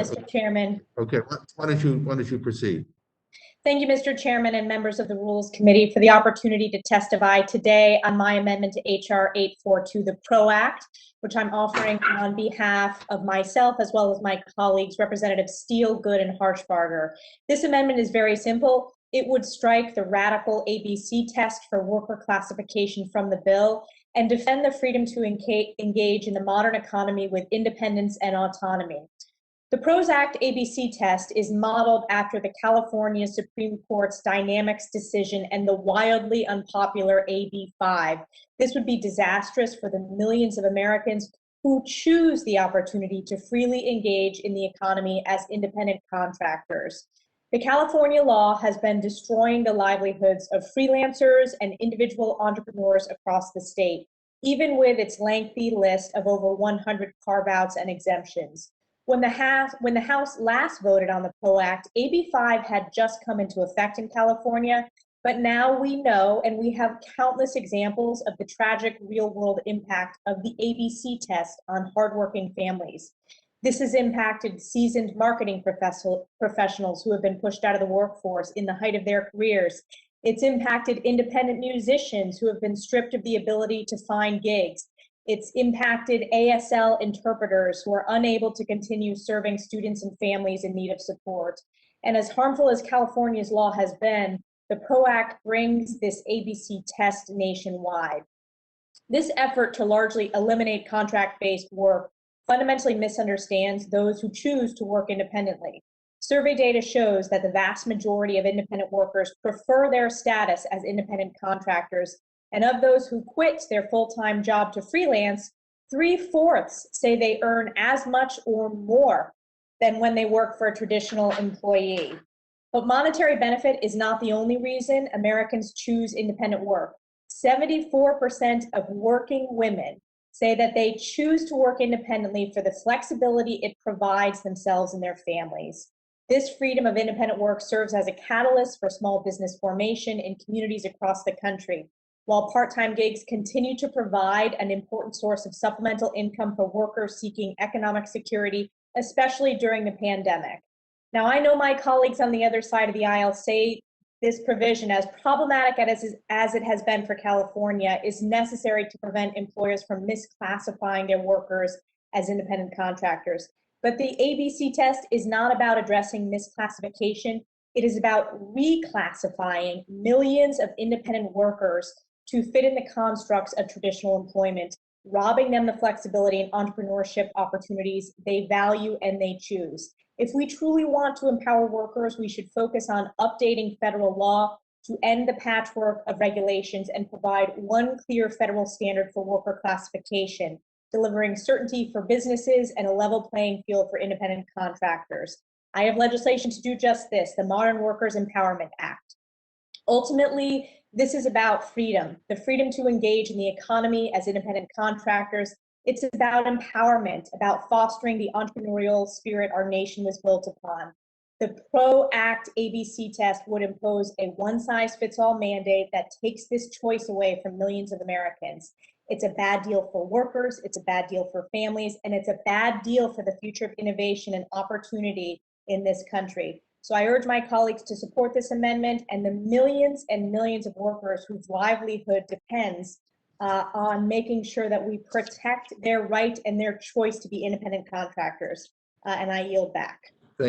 Mr. Chairman. Okay, why don't you proceed? Thank you, Mr. Chairman and members of the Rules Committee, for the opportunity to testify today on my amendment to HR 842, the PRO Act, which I'm offering on behalf of myself as well as my colleagues, Representatives Steele, Good, and Harshbarger. This amendment is very simple. It would strike the radical ABC test for worker classification from the bill and defend the freedom to engage in the modern economy with independence and autonomy. The PROS Act ABC test is modeled after the California Supreme Court's Dynamics decision and the wildly unpopular AB5. This would be disastrous for the millions of Americans who choose the opportunity to freely engage in the economy as independent contractors. The California law has been destroying the livelihoods of freelancers and individual entrepreneurs across the state, even with its lengthy list of over 100 carve-outs and exemptions. When the House last voted on the PRO Act, AB5 had just come into effect in California, but now we know, and we have countless examples of the tragic real-world impact of the ABC test on hardworking families. This has impacted seasoned marketing professionals who have been pushed out of the workforce in the height of their careers. It's impacted independent musicians who have been stripped of the ability to find gigs. It's impacted ASL interpreters who are unable to continue serving students and families in need of support. And as harmful as California's law has been, the PRO Act brings this ABC test nationwide. This effort to largely eliminate contract-based work fundamentally misunderstands those who choose to work independently. Survey data shows that the vast majority of independent workers prefer their status as independent contractors, and of those who quit their full-time job to freelance, 3/4 say they earn as much or more than when they work for a traditional employee. But monetary benefit is not the only reason Americans choose independent work. 74% of working women say that they choose to work independently for the flexibility it provides themselves and their families. This freedom of independent work serves as a catalyst for small business formation in communities across the country, while part-time gigs continue to provide an important source of supplemental income for workers seeking economic security, especially during the pandemic. Now, I know my colleagues on the other side of the aisle say this provision, as problematic as it has been for California, is necessary to prevent employers from misclassifying their workers as independent contractors. But the ABC test is not about addressing misclassification. It is about reclassifying millions of independent workers to fit in the constructs of traditional employment, robbing them the flexibility and entrepreneurship opportunities they value and they choose. If we truly want to empower workers, we should focus on updating federal law to end the patchwork of regulations and provide one clear federal standard for worker classification, delivering certainty for businesses and a level playing field for independent contractors. I have legislation to do just this, the Modern Workers Empowerment Act. Ultimately, this is about freedom, the freedom to engage in the economy as independent contractors. It's about empowerment, about fostering the entrepreneurial spirit our nation was built upon. The PRO Act ABC test would impose a one-size-fits-all mandate that takes this choice away from millions of Americans. It's a bad deal for workers, it's a bad deal for families, and it's a bad deal for the future of innovation and opportunity in this country. So I urge my colleagues to support this amendment and the millions and millions of workers whose livelihood depends on making sure that we protect their right and their choice to be independent contractors. And I yield back.